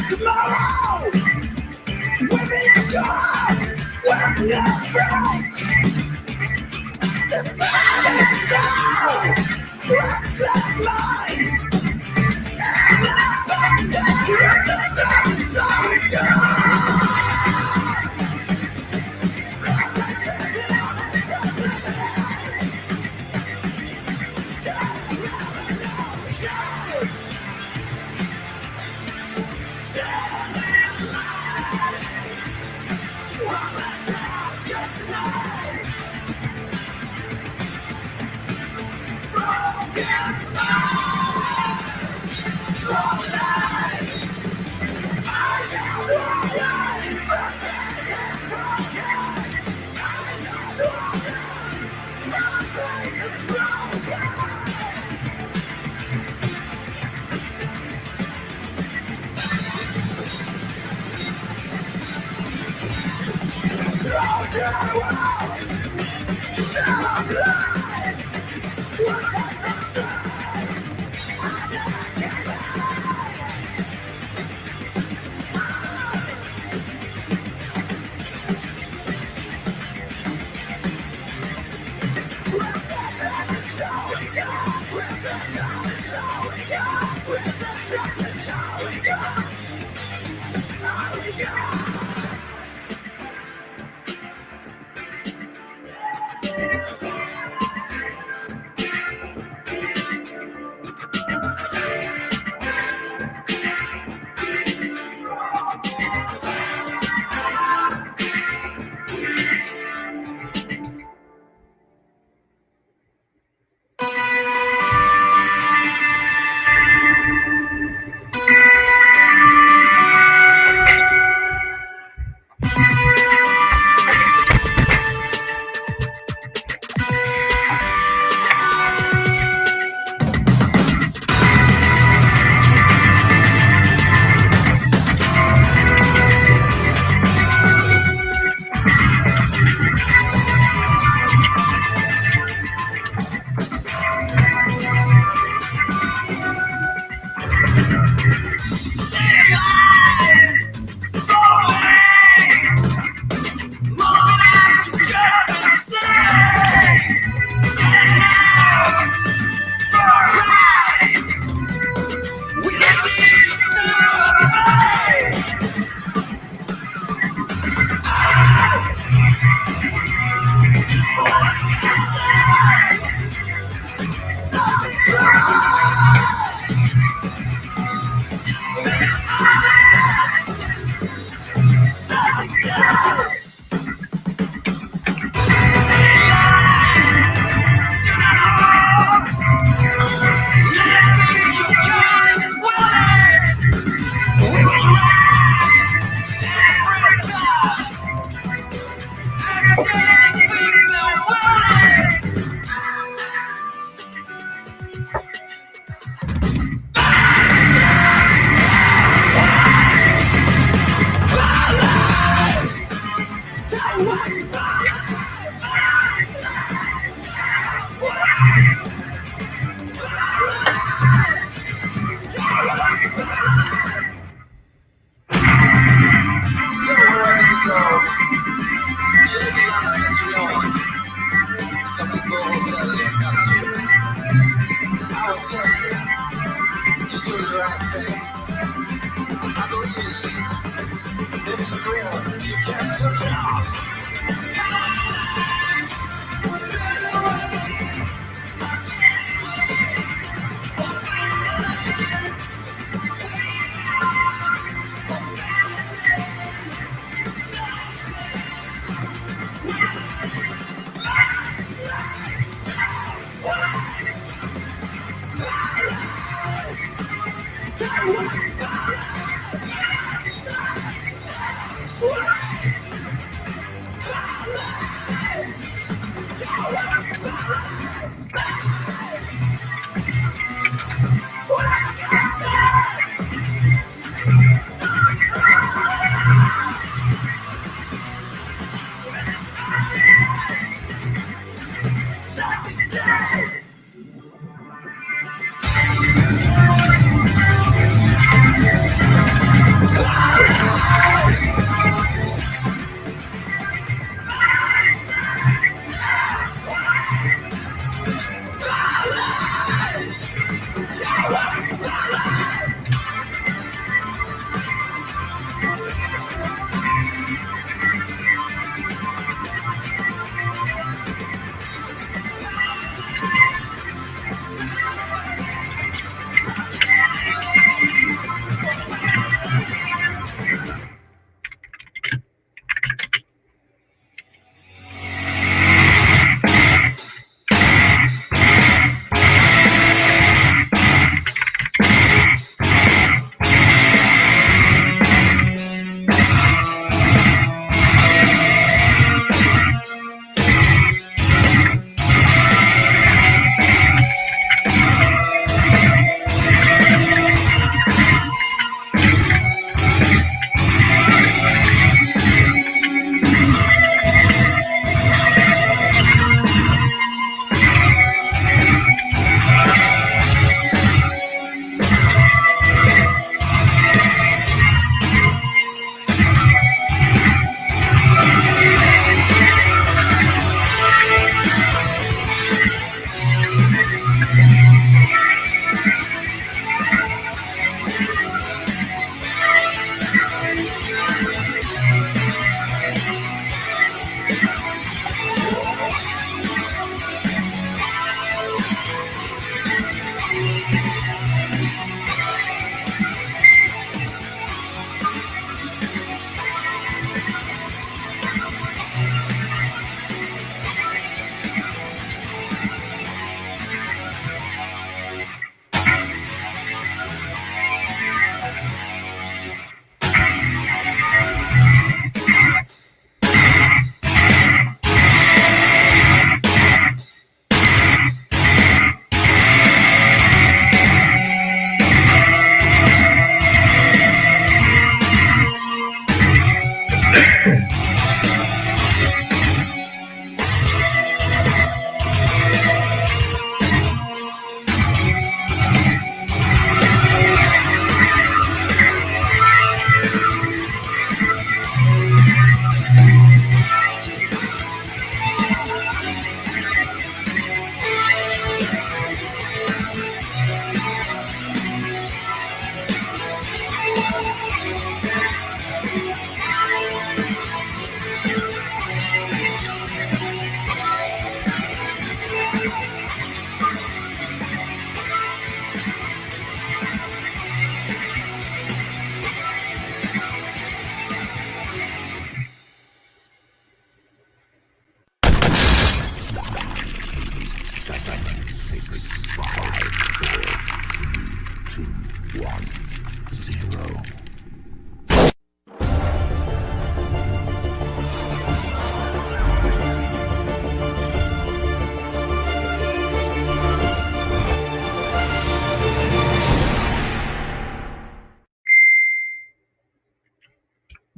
Tomorrow, we'll be gone. We're not right. The time is now. Restless minds. And our best restless is so we go.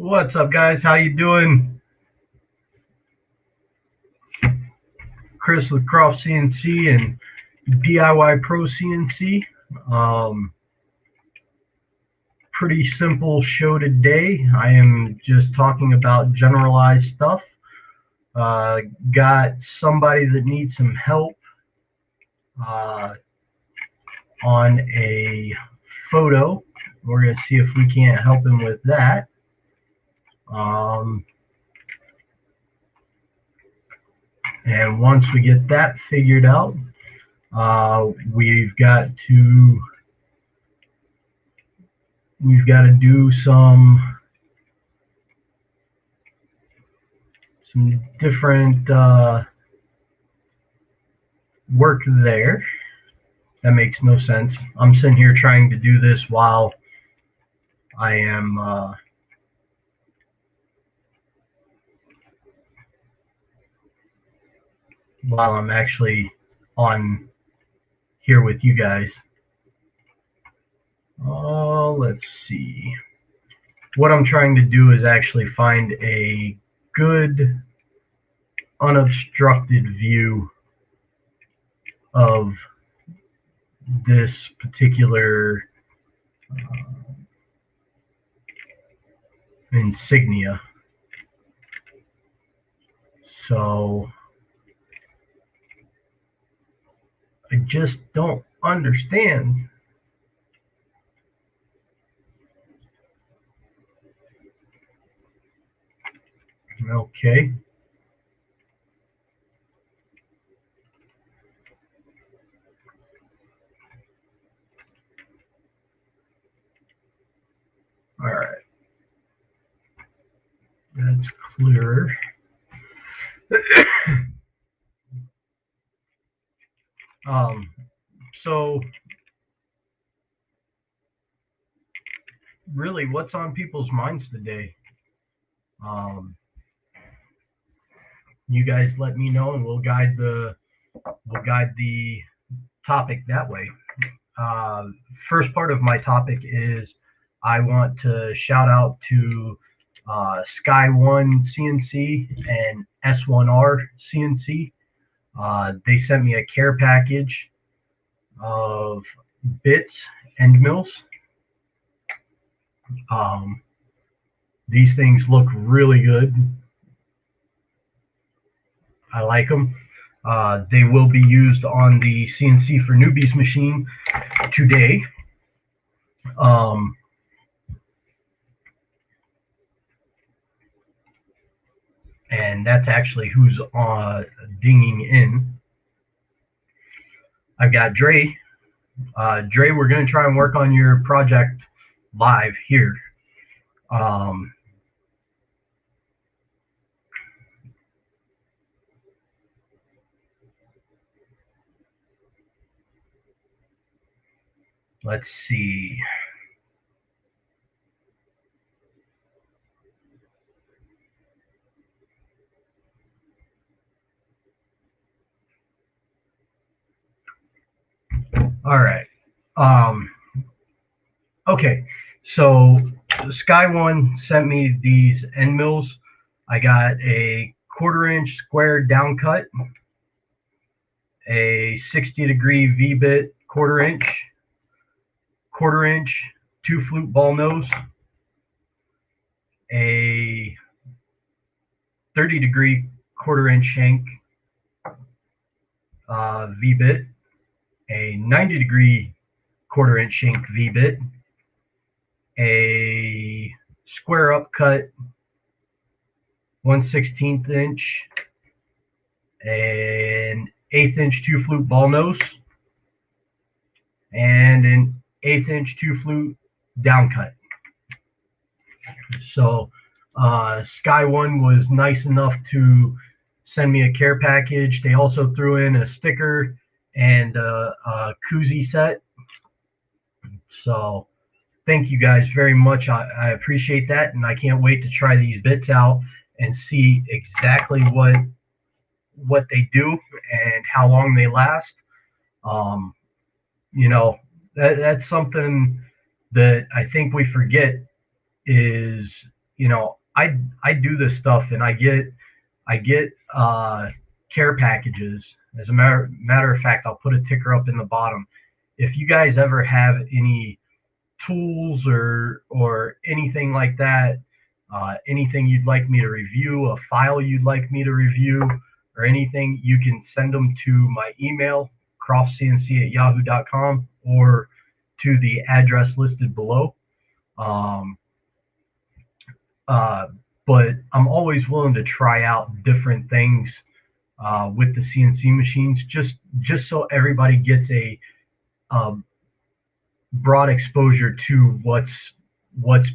What's up, guys? How you doing? Chris with Croft CNC and DIY Pro CNC. Pretty simple show today. I am just talking about generalized stuff. Got somebody that needs some help on a photo. We're going to see if we can't help him with that. And once we get that figured out, we've got to do some different work there. That makes no sense. I'm sitting here trying to do this while I am while I'm actually on here with you guys. Let's see. What I'm trying to do is actually find a good unobstructed view of this particular insignia. So I just don't understand. Okay. All right. That's clearer. So really, what's on people's minds today? You guys let me know, and we'll guide the topic that way. First part of my topic is I want to shout out to Sky One CNC and S1R CNC. They sent me a care package of bits, end mills. These things look really good. I like them. They will be used on the CNC for Newbies machine today. And that's actually who's dinging in. I've got Dre. Dre, we're going to try and work on your project live here. Let's see. All right. Okay. So Sky One sent me these end mills. I got a 1/4 inch square down cut, a 60-degree V-bit 1/4 inch, 1/4 inch 2-flute ball nose, a 30-degree 1/4 inch shank V-bit, a 90-degree 1/4 inch shank V-bit, a square up cut 1/16 inch, an 1/8 inch 2-flute ball nose, and an 1/8 inch 2-flute down cut. So Sky One was nice enough to send me a care package. They also threw in a sticker and a koozie set. So thank you guys very much. I appreciate that, and I can't wait to try these bits out and see exactly what they do and how long they last. You know, that's something that I think we forget is, you know, I do this stuff and I get care packages. As a matter of fact, I'll put a ticker up in the bottom. If you guys ever have any tools or anything like that, anything you'd like me to review, a file you'd like me to review, or anything, you can send them to my email, croftcnc@yahoo.com, or to the address listed below. But I'm always willing to try out different things with the CNC machines, just so everybody gets a broad exposure to what's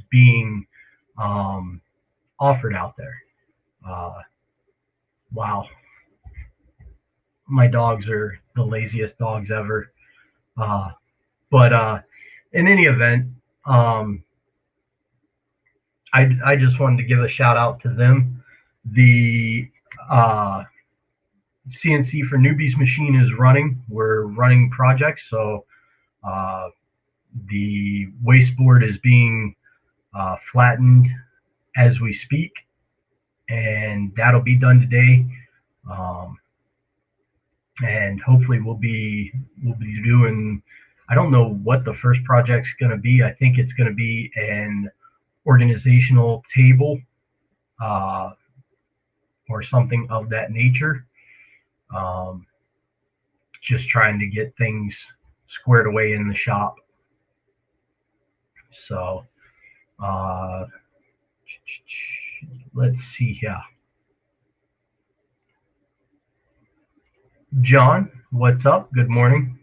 being offered out there. Wow, my dogs are the laziest dogs ever. But in any event, I just wanted to give a shout out to them. The CNC for Newbies machine is running. We're running projects, so the wasteboard is being flattened as we speak, and that'll be done today. And hopefully we'll be doing. I don't know what the first project's going to be. I think it's going to be an organizational table or something of that nature. Just trying to get things squared away in the shop. So let's see here. John, what's up? Good morning.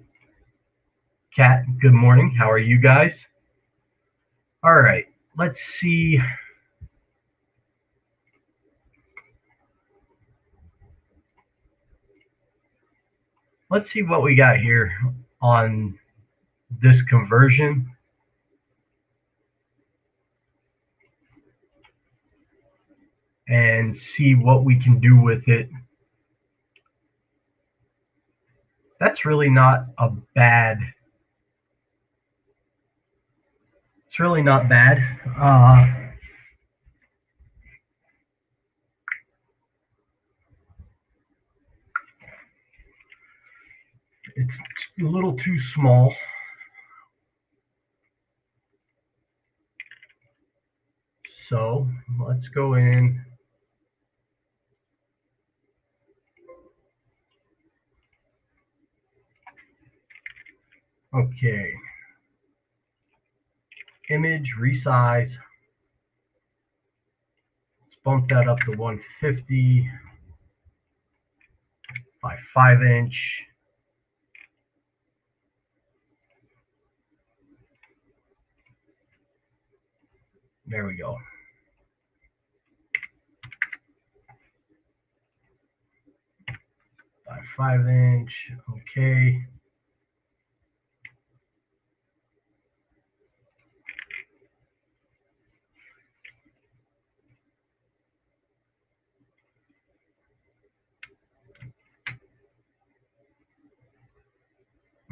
Kat, good morning. How are you guys? All right, let's see. Let's see what we got here on this conversion. And see what we can do with it. That's really not a bad. It's really not bad. It's a little too small. So let's go in. Okay. Image, resize. Let's bump that up to 150 by 5-inch. There we go. By 5-inch, okay.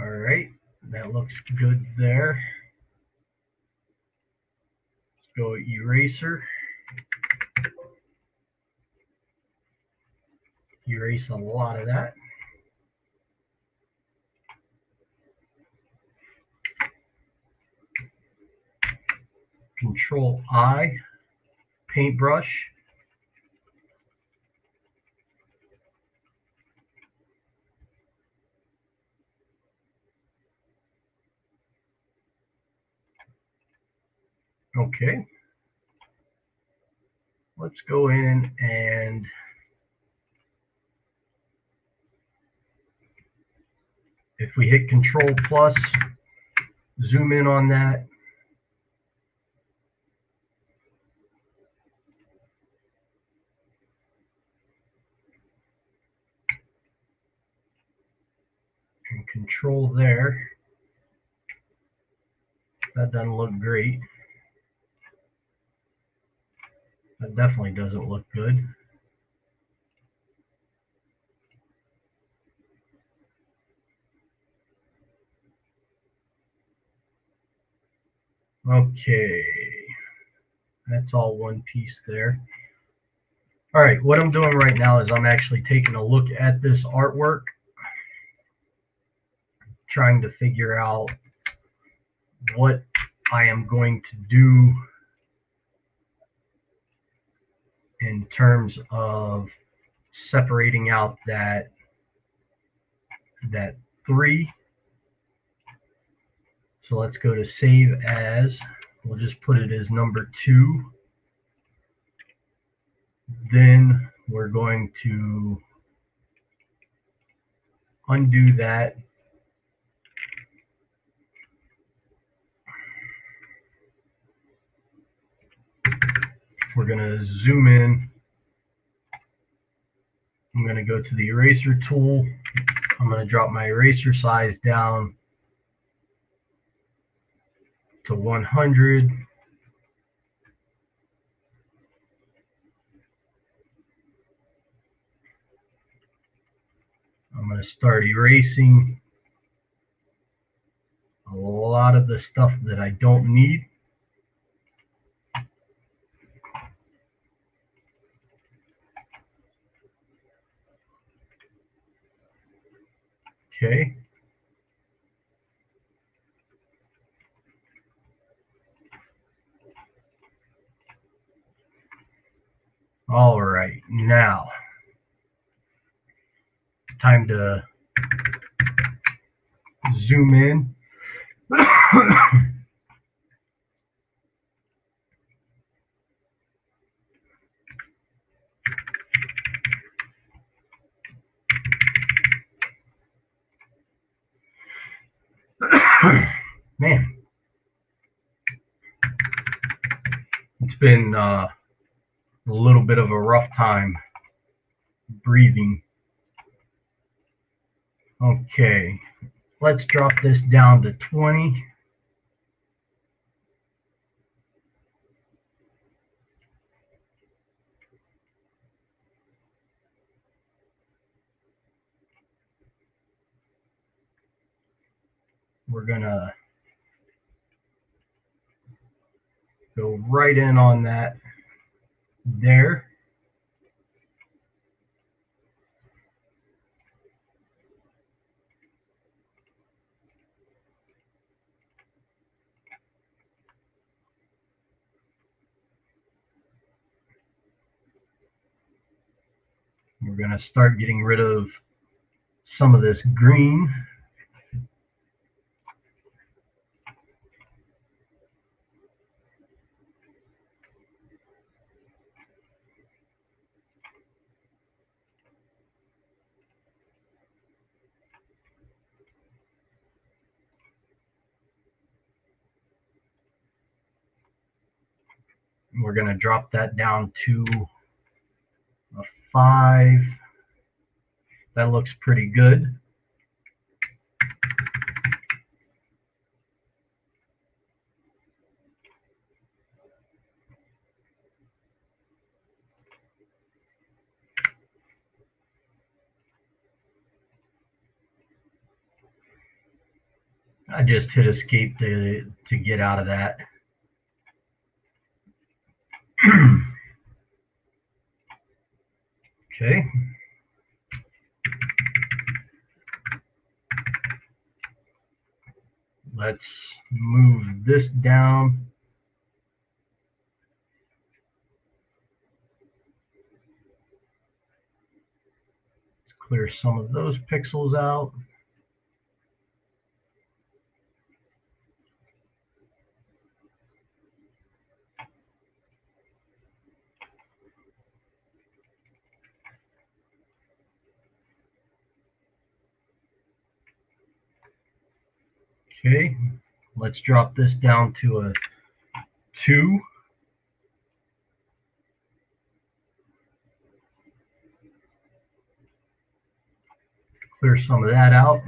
All right, that looks good there. Let's go eraser. Erase a lot of that. Control I, paintbrush. Okay. Let's go in and if we hit Control plus, zoom in on that. And Control there. That doesn't look great. That definitely doesn't look good. Okay, that's all one piece there. All right, what I'm doing right now is I'm actually taking a look at this artwork, trying to figure out what I am going to do in terms of separating out that 3 So let's go to save as. We'll just put it as number 2. Then we're going to undo that. We're going to zoom in. I'm going to go to the eraser tool. I'm going to drop my eraser size down to 100. I'm going to start erasing a lot of the stuff that I don't need. Okay. All right, now time to zoom in. Man, it's been a little bit of a rough time breathing. Okay, let's drop this down to 20. We're gonna go right in on that there. We're gonna start getting rid of some of this green. We're going to drop that down to a 5. That looks pretty good. I just hit escape to get out of that. Okay. Let's move this down. Let's clear some of those pixels out. Okay, let's drop this down to a 2. Clear some of that out.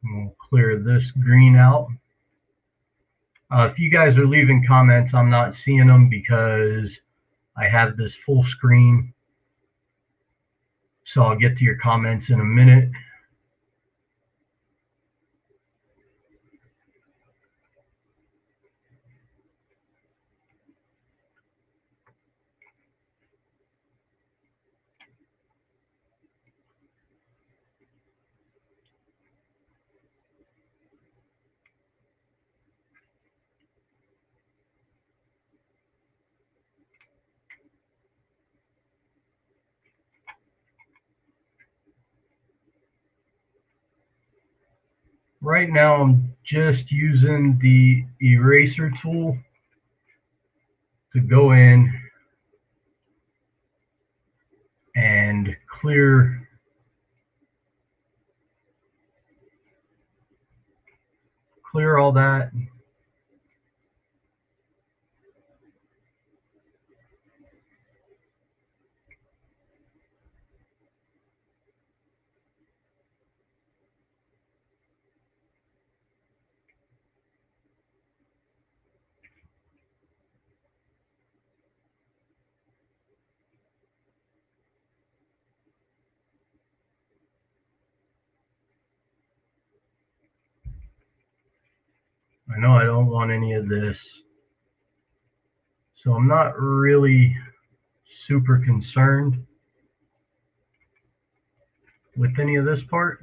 We'll clear this green out. If you guys are leaving comments, I'm not seeing them because I have this full screen. So I'll get to your comments in a minute. right now I'm just using the eraser tool to go in and clear all that. I know I don't want any of this, so I'm not really super concerned with any of this part.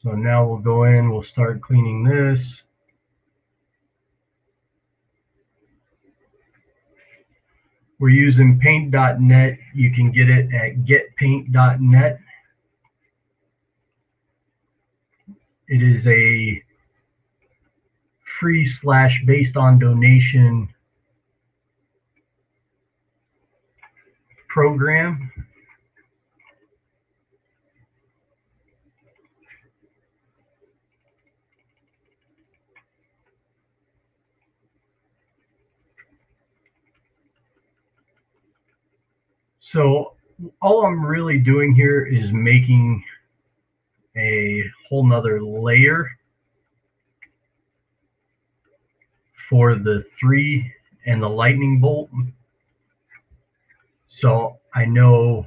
So now we'll go in, we'll start cleaning this. We're using paint.net. You can get it at getpaint.net. It is a free / based on donation program. So all I'm really doing here is making a whole nother layer for the 3 and the lightning bolt. So I know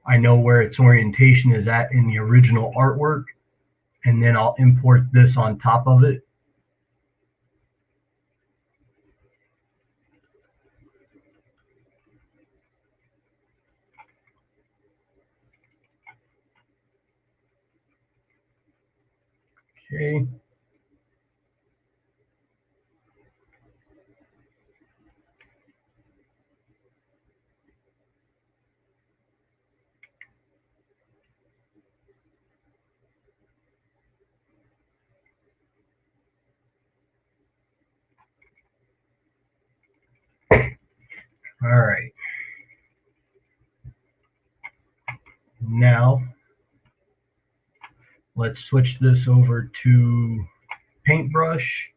I know where its orientation is at in the original artwork, and then I'll import this on top of it. Okay. All right. Now let's switch this over to paintbrush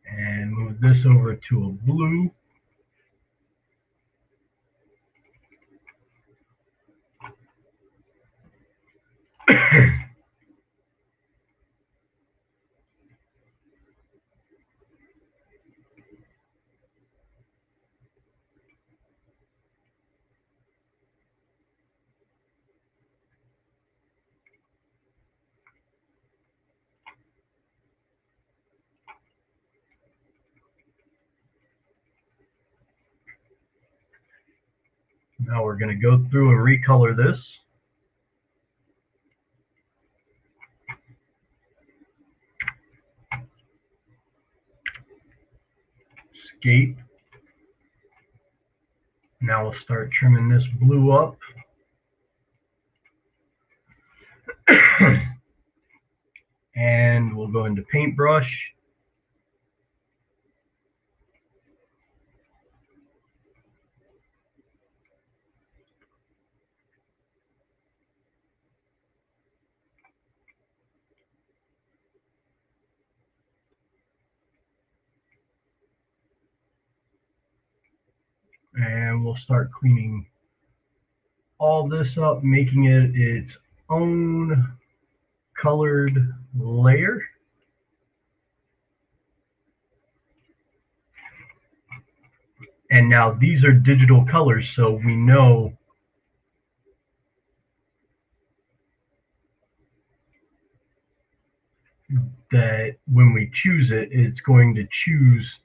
and move this over to a blue. Now we're going to go through and recolor this. Escape. Now we'll start trimming this blue up. And we'll go into paintbrush. And we'll start cleaning all this up, making it its own colored layer. And now these are digital colors, so we know that when we choose it, it's going to choose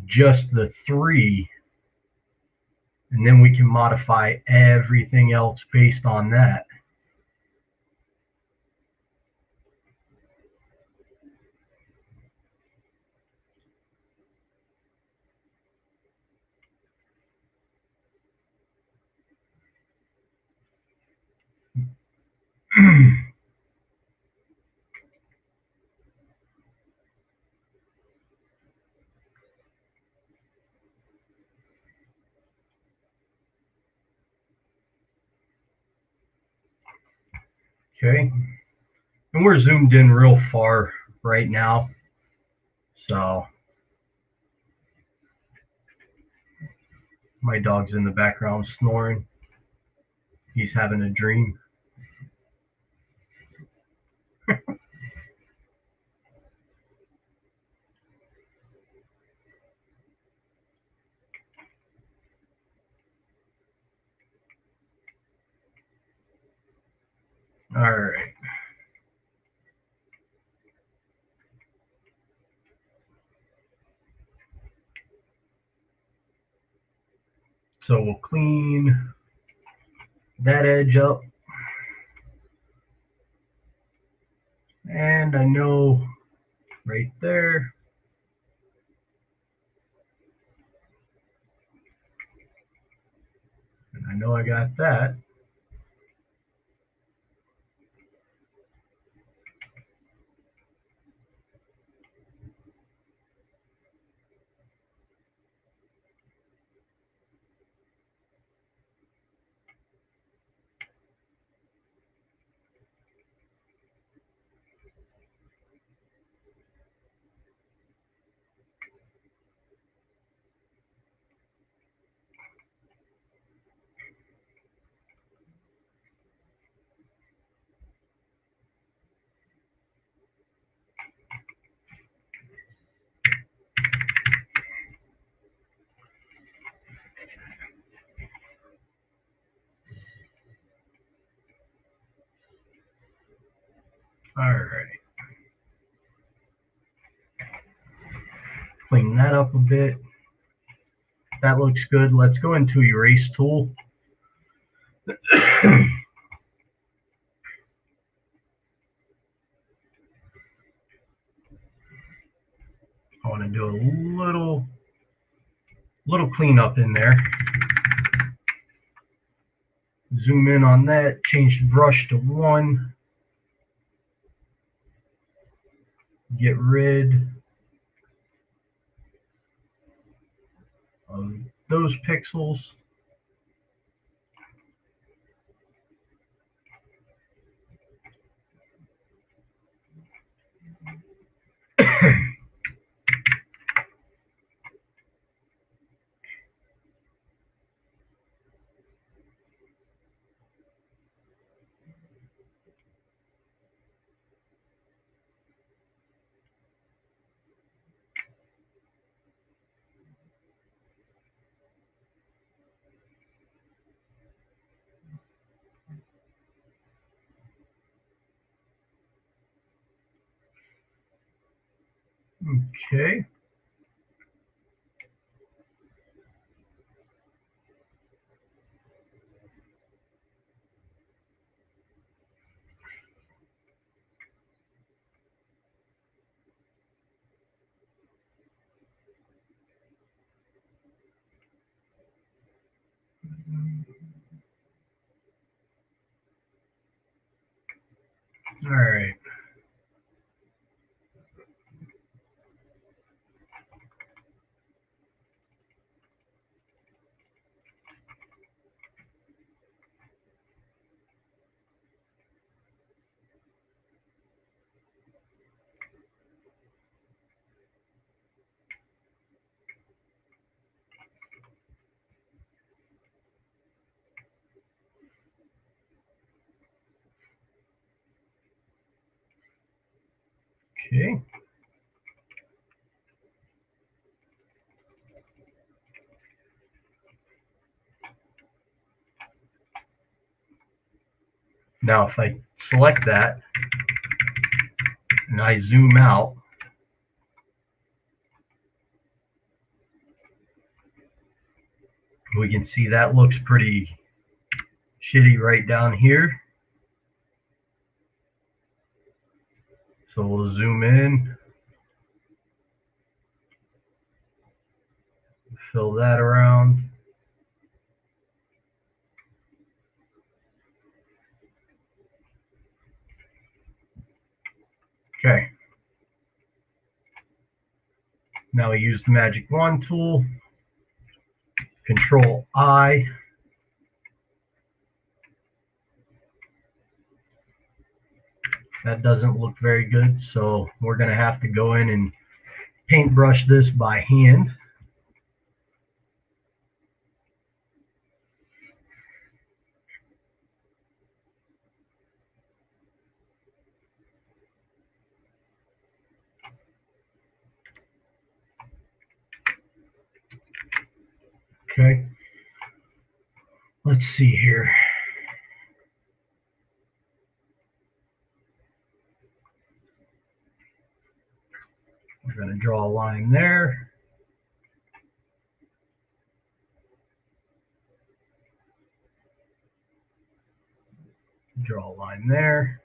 just the 3, and then we can modify everything else based on that. Okay. And we're zoomed in real far right now. So my dog's in the background snoring. He's having a dream. All right. So we'll clean that edge up. And I know right there. And I know I got that. All right. Clean that up a bit. That looks good. Let's go into erase tool. I want to do a little cleanup in there. Zoom in on that, change the brush to 1. Get rid of those pixels. Okay. All right. Okay. Now, if I select that and I zoom out, we can see that looks pretty shitty right down here. So we'll zoom in, fill that around. Okay. Now we use the magic wand tool. Control I. That doesn't look very good, so we're going to have to go in and paintbrush this by hand. Okay. Let's see here. We're going to draw a line there. Draw a line there.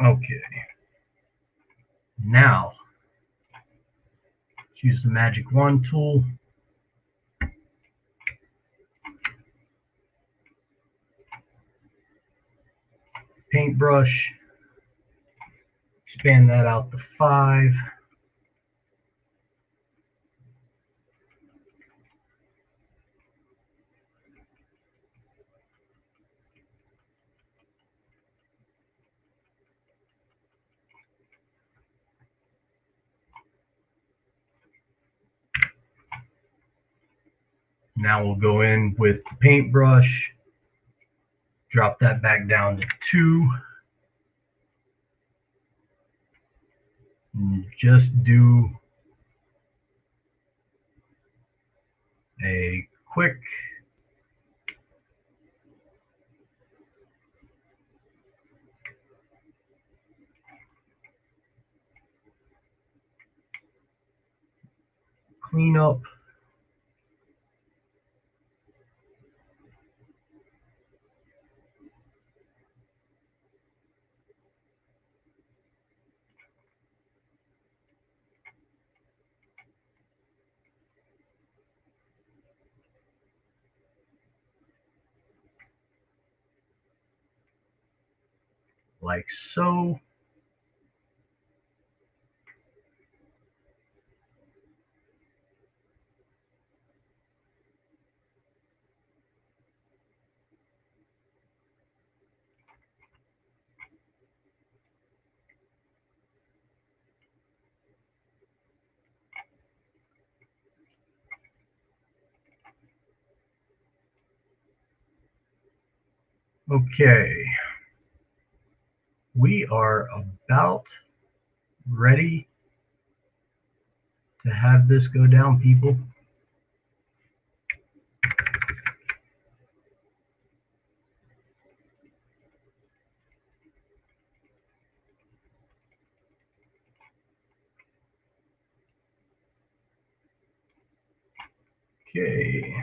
Okay. Now, let's use the magic wand tool. Paintbrush. Expand that out to 5. Now we'll go in with the paintbrush, drop that back down to 2, and just do a quick cleanup. Like so. Okay. We are about ready to have this go down, people. Okay.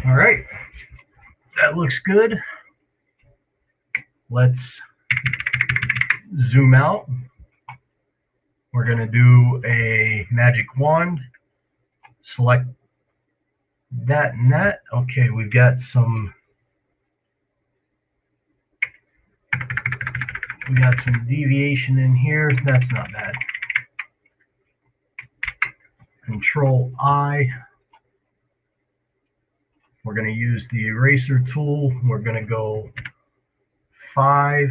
All right. That looks good. Let's zoom out. We're going to do a magic wand. Select that and that. Okay, we've got some We got some deviation in here. That's not bad. Control I. We're going to use the eraser tool. We're going to go 5.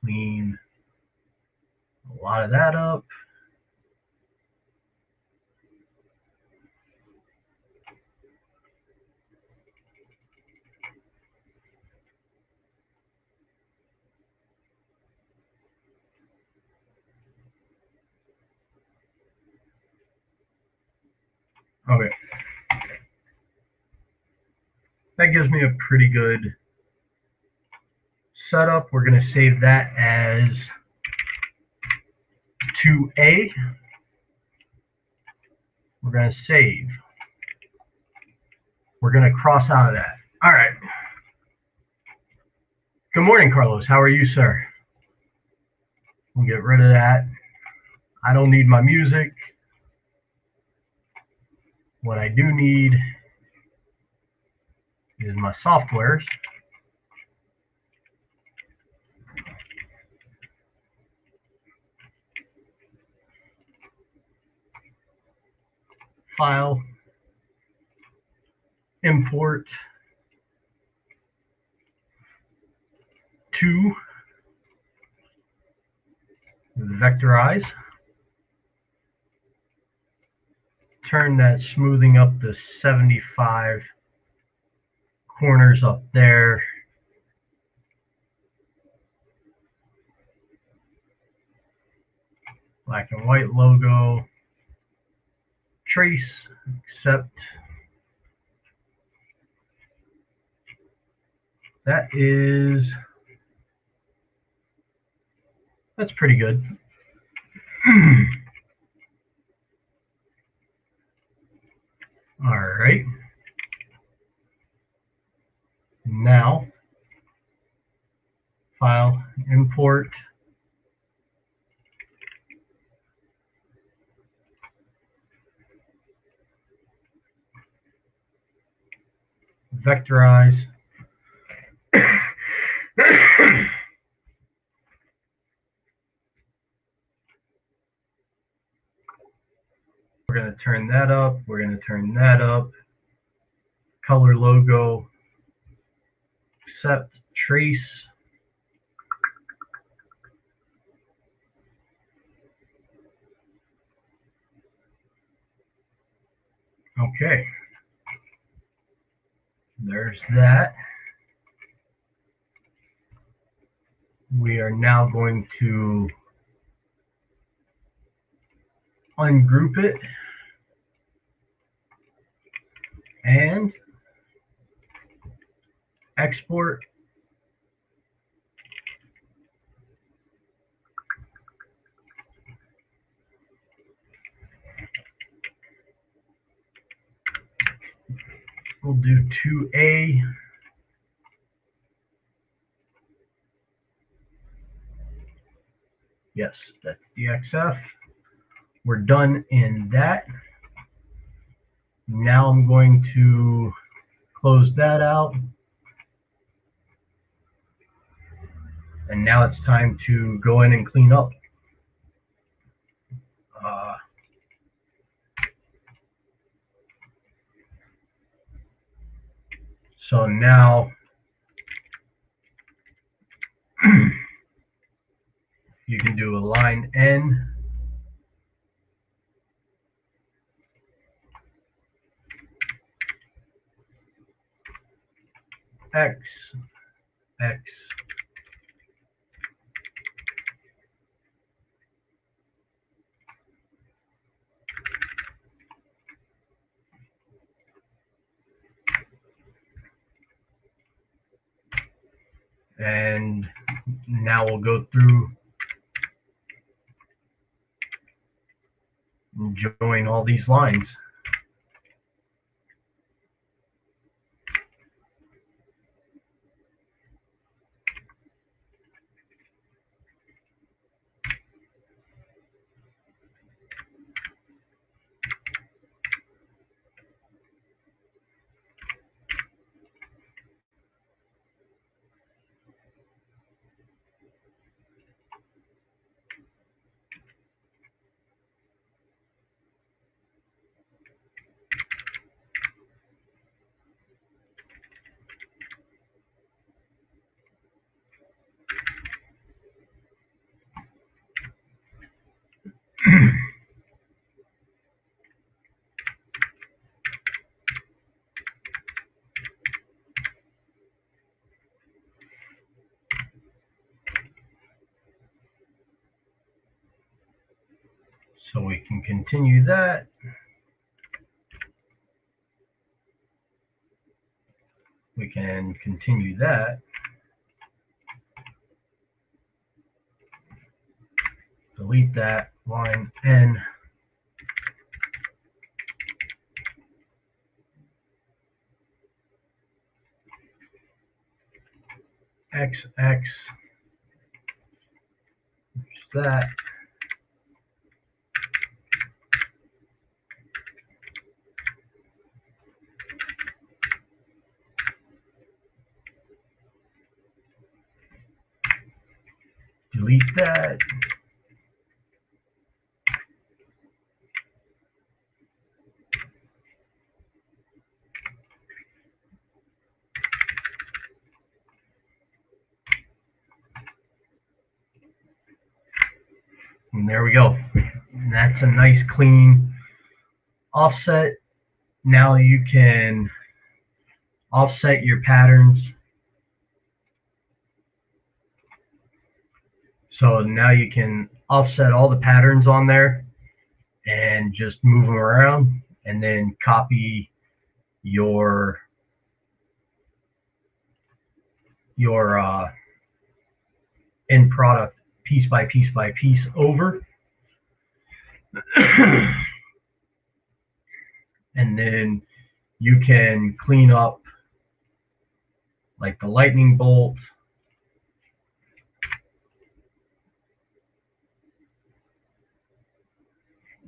Clean a lot of that up. Okay. That gives me a pretty good setup. We're going to save that as 2A. We're going to save. We're going to cross out of that. All right. Good morning, Carlos. How are you, sir? We'll get rid of that. I don't need my music. What I do need is my softwares. File, import to vectorize. Turn that smoothing up to 75 corners up there. Black and white logo. Trace, accept. That's pretty good. All right. Now, file, import. Vectorize. We're going to turn that up. We're going to turn that up. Color logo. Accept. Trace. Okay. There's that. We are now going to ungroup it and export. We'll do 2A. Yes, that's DXF. We're done in that. Now I'm going to close that out. And now it's time to go in and clean up. So now you can do a line N. X, X. And now we'll go through and join all these lines. we can continue that. We can continue that. Delete that line N. XX. That. Delete that. And there we go. And that's a nice clean offset. Now you can offset your patterns. So now you can offset all the patterns on there and just move them around, and then copy your end product piece by piece by piece over. And then you can clean up like the lightning bolt.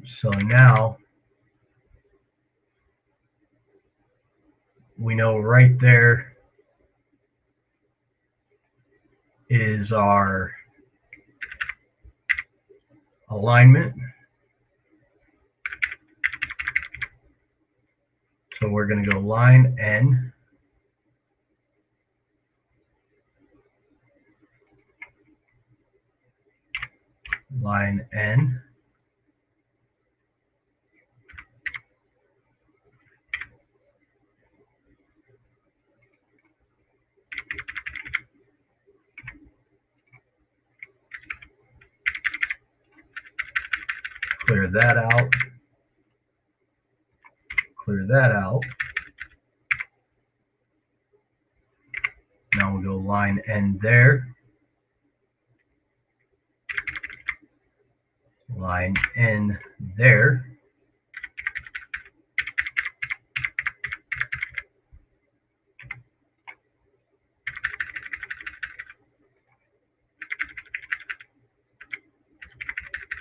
So now we know right there is our alignment. So we're going to go line N. Line N. Clear that out. Clear that out. Now we'll go line N there. Line N there.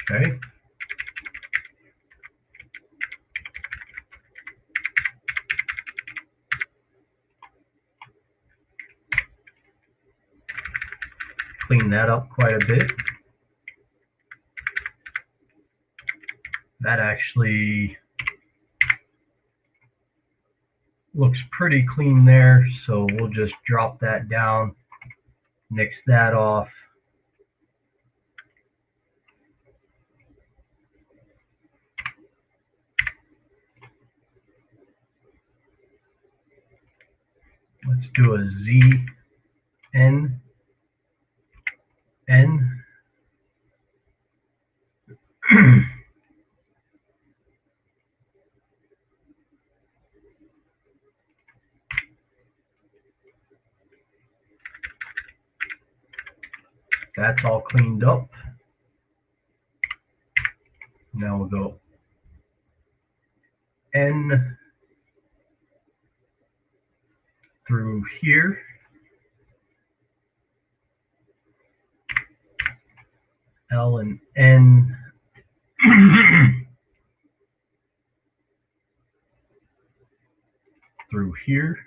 Okay. Clean that up quite a bit. That actually looks pretty clean there, so we'll just drop that down, nix that off. Let's do a Z N N. That's all cleaned up. Now we'll go N through here. L and N. Through here.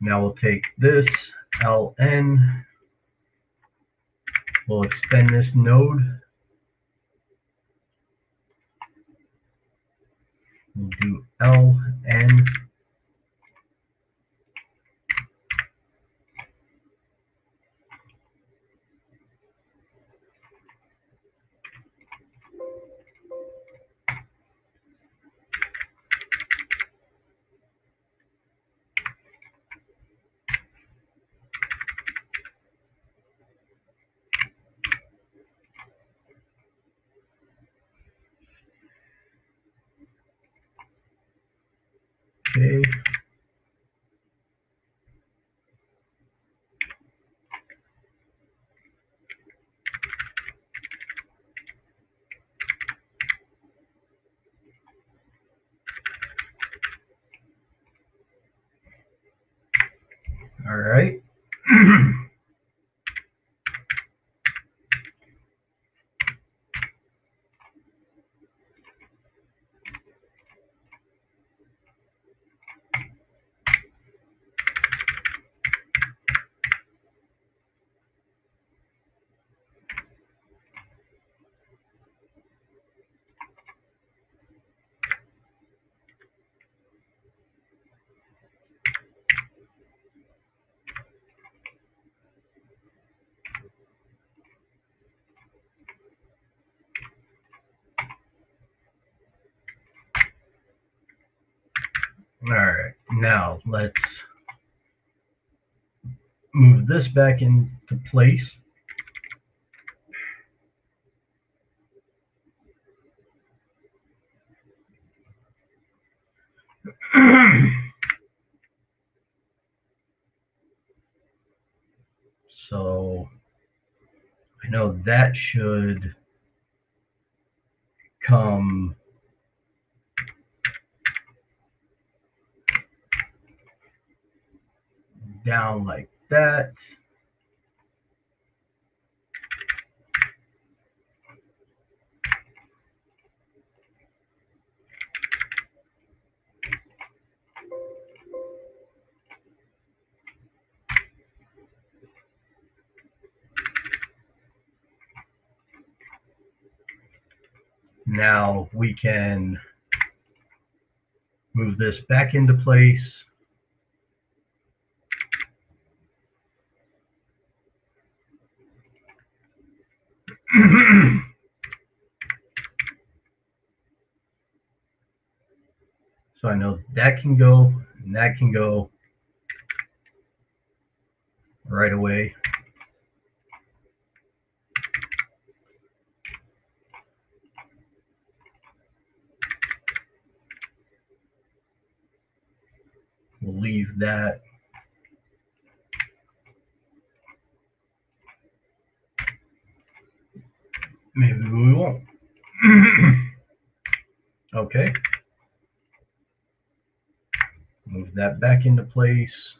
Now we'll take this LN, we'll extend this node. We'll do LN. Okay. All right. All right. Now let's move this back into place. So I know that should come down like that. Now we can move this back into place. So I know that can go and that can go right away. We'll leave that. Maybe we won't. Okay. Move that back into place.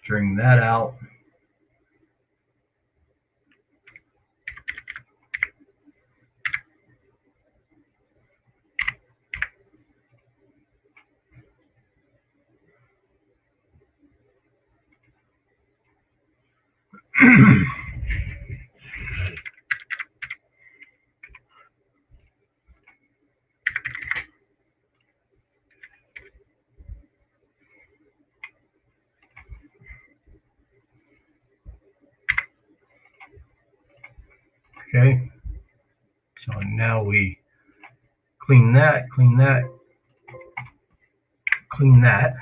String that out. Okay. So now we clean that, clean that, clean that.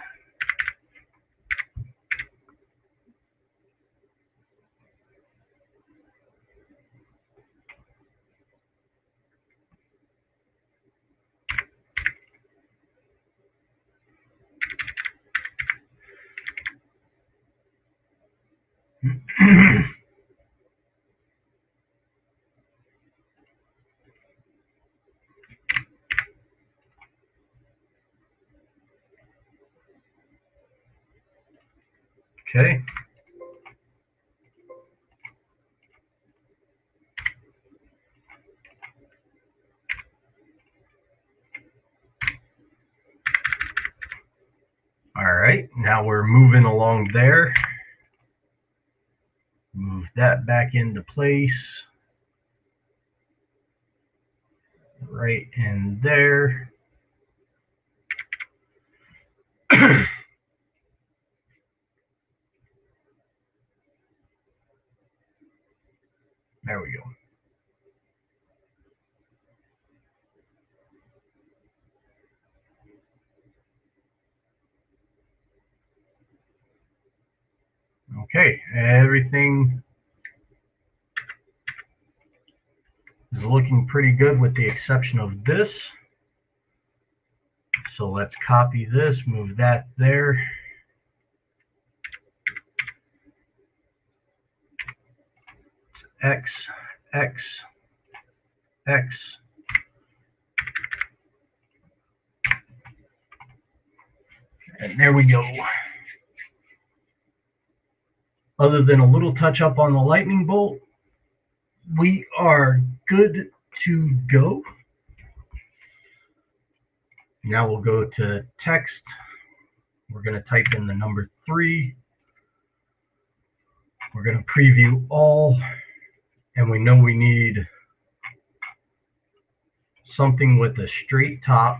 Okay. All right. Now we're moving along there. Move that back into place. Right in there. There we go. Okay, everything is looking pretty good with the exception of this. So let's copy this, move that there. X, X, X. And there we go. Other than a little touch up on the lightning bolt, we are good to go. Now we'll go to text. We're going to type in the number 3. We're going to preview all, and we know we need something with a straight top.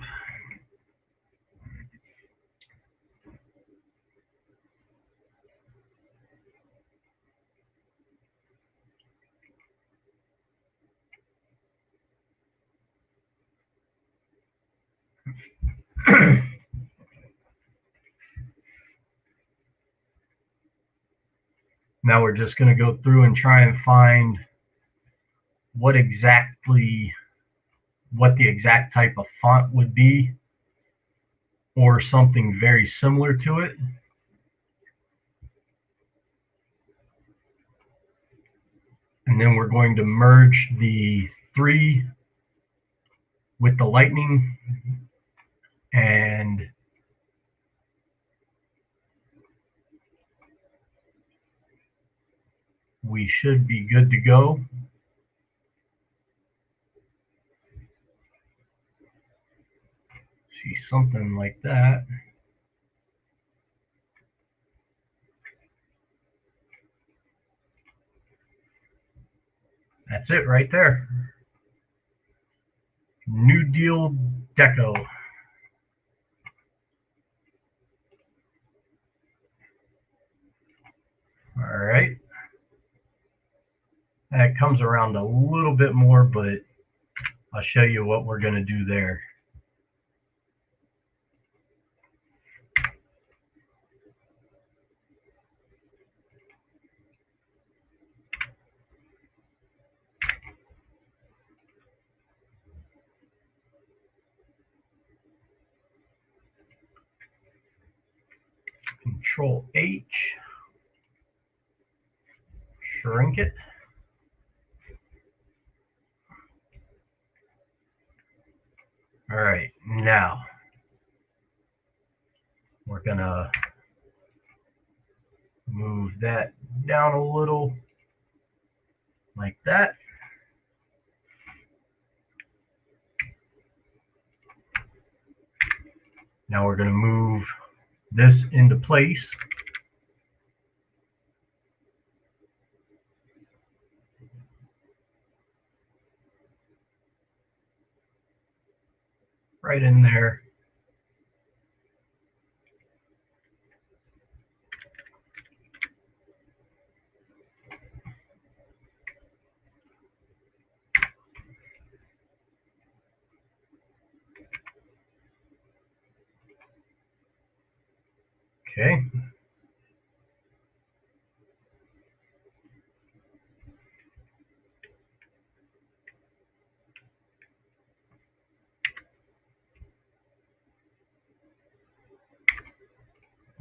Now we're just going to go through and try and find what the exact type of font would be, or something very similar to it. And then we're going to merge the 3 with the lightning, and we should be good to go. See, something like that. That's it right there. New Deal Deco. All right. That comes around a little bit more, but I'll show you what we're going to do there. Control H, shrink it. All right, now we're gonna move that down a little like that. Now we're gonna move this into place. Right in there. Okay.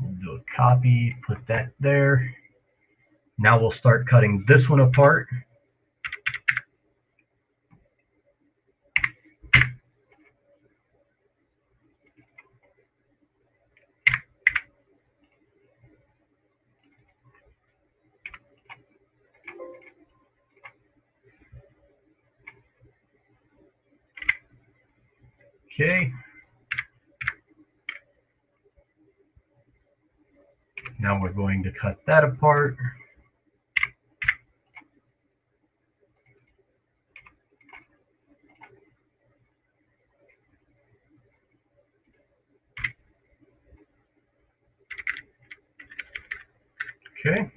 We'll do a copy, put that there. Now we'll start cutting this one apart. Okay. Now we're going to cut that apart. Okay.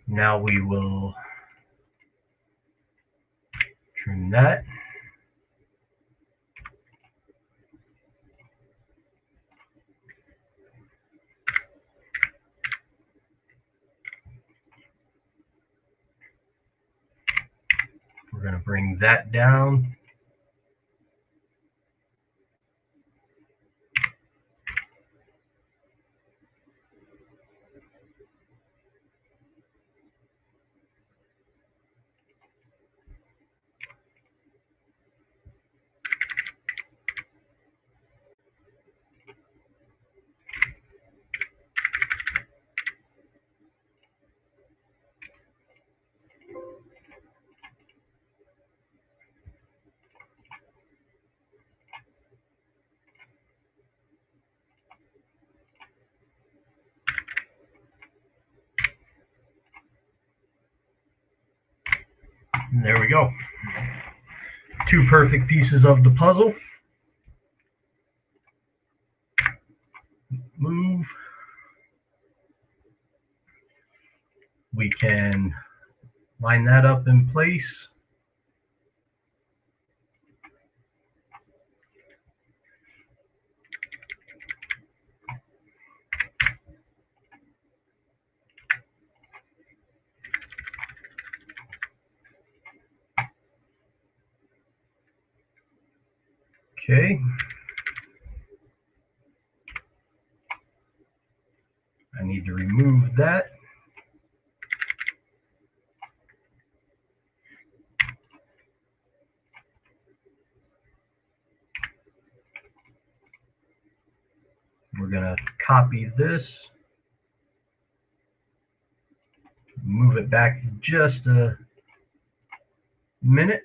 Now we will trim that. We're going to bring that down. And there we go. Two perfect pieces of the puzzle. Move. We can line that up in place. Okay. I need to remove that. We're going to copy this, move it back just a minute.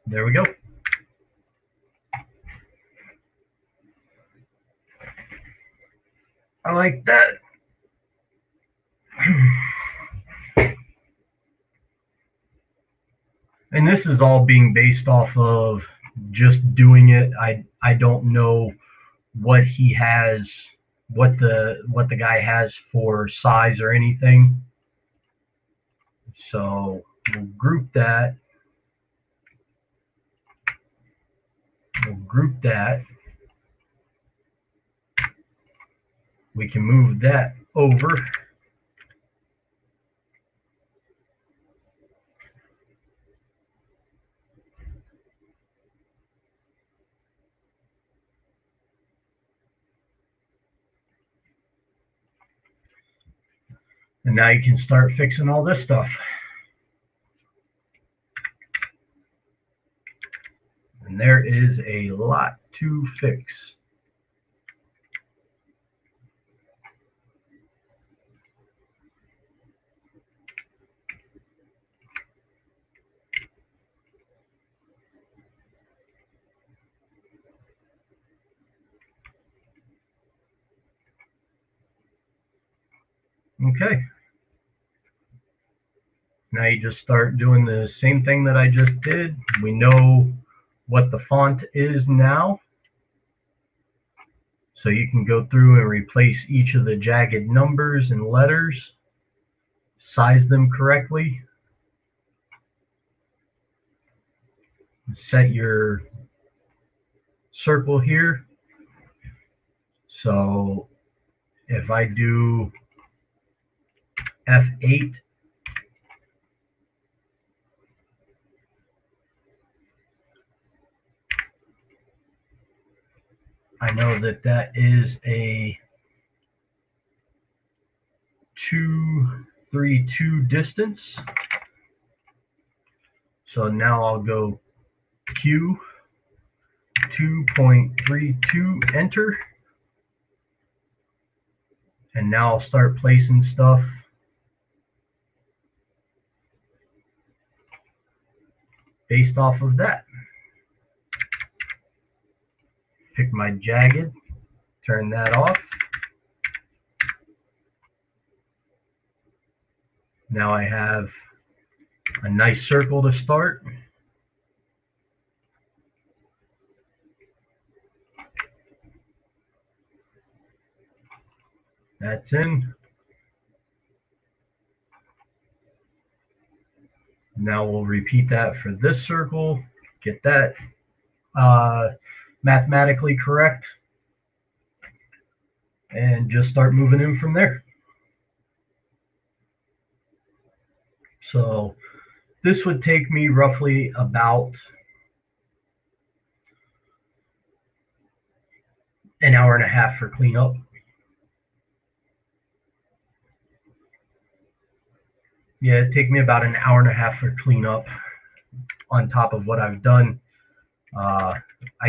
There we go. I like that. And this is all being based off of just doing it. I don't know what he has, what the guy has for size or anything. So we'll group that. We'll group that. We can move that over. And now you can start fixing all this stuff. And there is a lot to fix. Okay. Now you just start doing the same thing that I just did. We know what the font is now. So you can go through and replace each of the jagged numbers and letters, size them correctly, set your circle here. So if I do F8, I know that that is a 232 distance. So now I'll go Q 2.32, enter. And now I'll start placing stuff based off of that. Pick my jagged, turn that off. Now I have a nice circle to start. That's in. Now we'll repeat that for this circle. Get that mathematically correct. And just start moving in from there. So this would take me roughly about an hour and a half for cleanup. Yeah, it'd take me about an hour and a half for cleanup on top of what I've done. I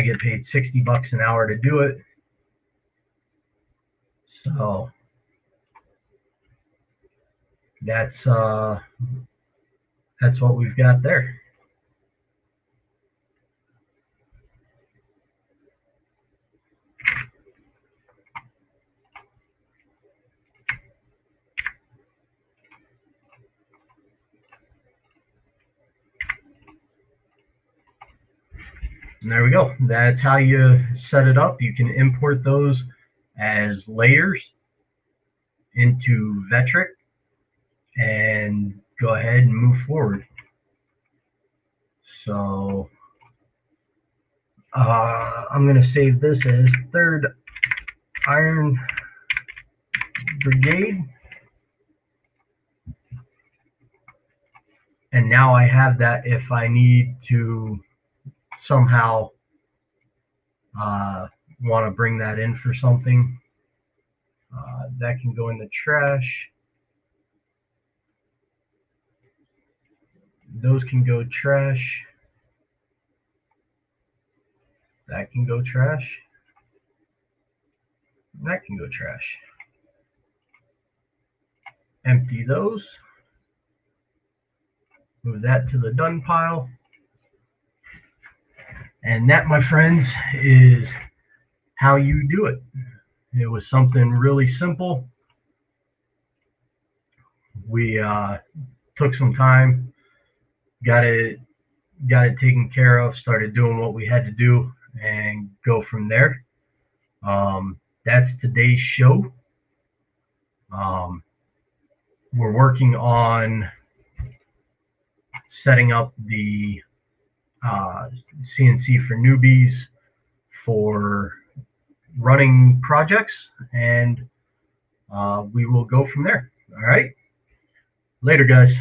get paid $60 an hour to do it. So that's what we've got there. And there we go. That's how you set it up. You can import those as layers into Vectric and go ahead and move forward. So I'm going to save this as 3rd Iron Brigade. And now I have that if I need to somehow want to bring that in for something. That can go in the trash. Those can go trash. That can go trash. That can go trash. Empty those. Move that to the done pile. And that, my friends, is how you do it. It was something really simple. We took some time, got it taken care of, started doing what we had to do, and go from there. That's today's show. We're working on setting up the CNC for newbies for running projects, and we will go from there. All right. Later, guys.